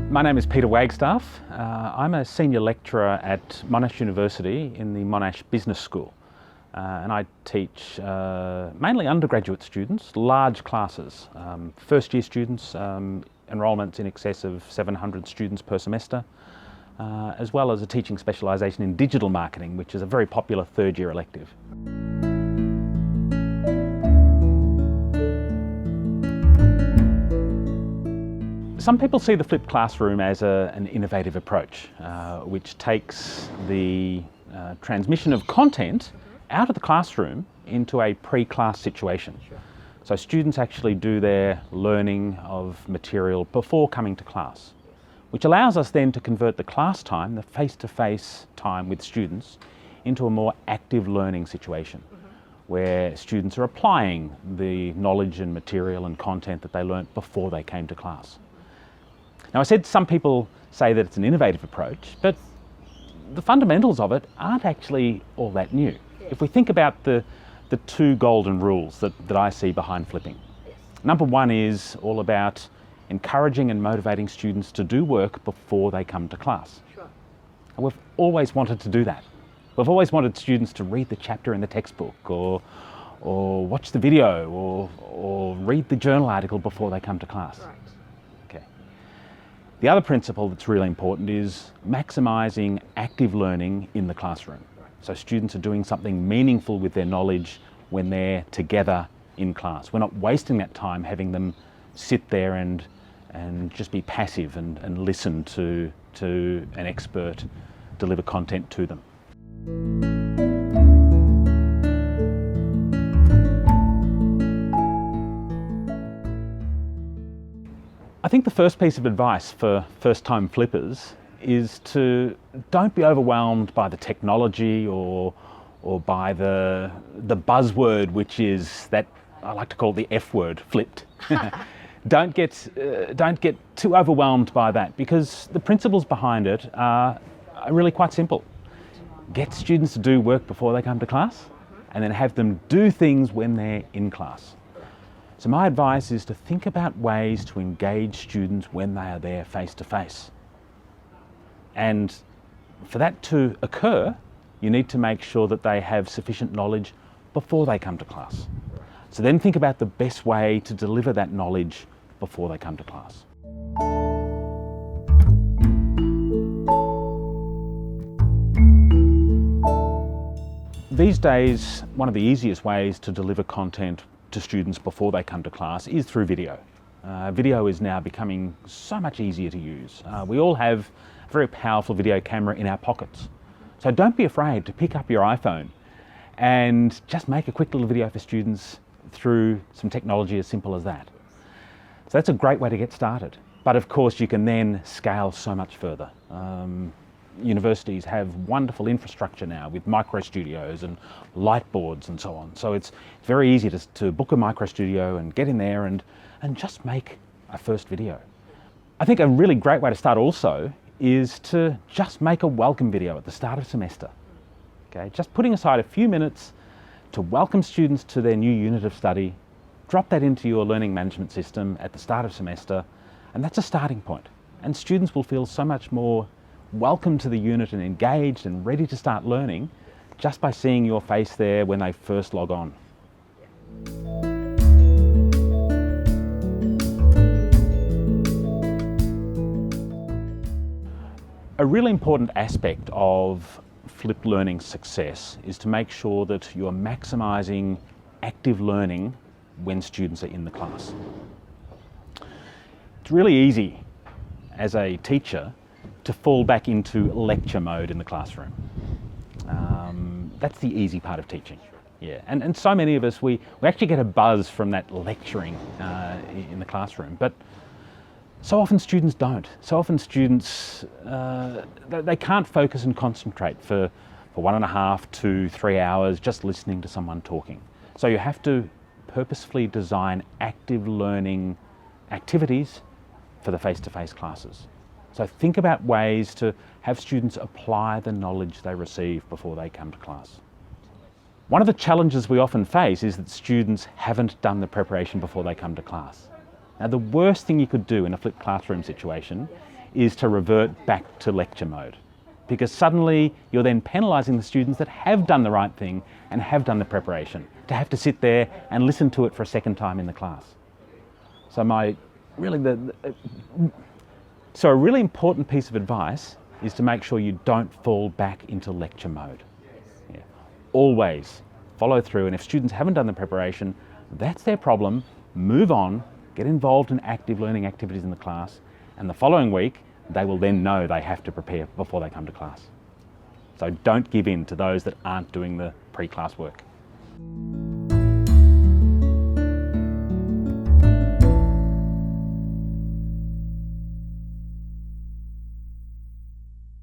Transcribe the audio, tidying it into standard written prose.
My name is Peter Wagstaff. I'm a senior lecturer at Monash University in the Monash Business School. And I teach mainly undergraduate students, large classes, first year students, enrolments in excess of 700 students per semester, as well as a teaching specialisation in digital marketing, which is a very popular third year elective. Some people see the flipped classroom as an innovative approach, which takes the transmission of content out of the classroom into a pre-class situation. So students actually do their learning of material before coming to class, which allows us then to convert the class time, the face-to-face time with students, into a more active learning situation, where students are applying the knowledge and material and content that they learnt before they came to class. Now, I said some people say that it's an innovative approach, but the fundamentals of it aren't actually all that new. If we think about the two golden rules that I see behind flipping. Number one is all about encouraging and motivating students to do work before they come to class. And we've always wanted to do that. We've always wanted students to read the chapter in the textbook or watch the video or read the journal article before they come to class. Okay. The other principle that's really important is maximising active learning in the classroom. So students are doing something meaningful with their knowledge when they're together in class. We're not wasting that time having them sit there and just be passive and listen to an expert deliver content to them. I think the first piece of advice for first-time flippers is to don't be overwhelmed by the technology or by the buzzword, which is that I like to call the F word, flipped. Don't get too overwhelmed by that, because the principles behind it are really quite simple. Get students to do work before they come to class, and then have them do things when they're in class. So my advice is to think about ways to engage students when they are there face to face. And for that to occur, you need to make sure that they have sufficient knowledge before they come to class. So then think about the best way to deliver that knowledge before they come to class. These days, one of the easiest ways to deliver content to students before they come to class is through video. Video is now becoming so much easier to use. We all have a very powerful video camera in our pockets. So don't be afraid to pick up your iPhone and just make a quick little video for students through some technology as simple as that. So that's a great way to get started. But of course you can then scale so much further. Universities have wonderful infrastructure now with micro studios and light boards and so on. So it's very easy to book a micro studio and get in there and just make a first video. I think a really great way to start also is to just make a welcome video at the start of semester. Okay, just putting aside a few minutes to welcome students to their new unit of study, drop that into your learning management system at the start of semester, and that's a starting point. And students will feel so much more welcome to the unit and engaged and ready to start learning just by seeing your face there when they first log on. A really important aspect of flipped learning success is to make sure that you're maximising active learning when students are in the class. It's really easy as a teacher to fall back into lecture mode in the classroom. That's the easy part of teaching. Yeah, and so many of us, we actually get a buzz from that lecturing in the classroom, but so often students don't. So often students, they can't focus and concentrate for 1.5 to 3 hours just listening to someone talking. So you have to purposefully design active learning activities for the face-to-face classes. So think about ways to have students apply the knowledge they receive before they come to class. One of the challenges we often face is that students haven't done the preparation before they come to class. Now, the worst thing you could do in a flipped classroom situation is to revert back to lecture mode, because suddenly you're then penalising the students that have done the right thing and have done the preparation, to have to sit there and listen to it for a second time in the class. So a really important piece of advice is to make sure you don't fall back into lecture mode. Yeah. Always follow through, and if students haven't done the preparation, that's their problem. Move on, get involved in active learning activities in the class, and the following week they will then know they have to prepare before they come to class. So don't give in to those that aren't doing the pre-class work.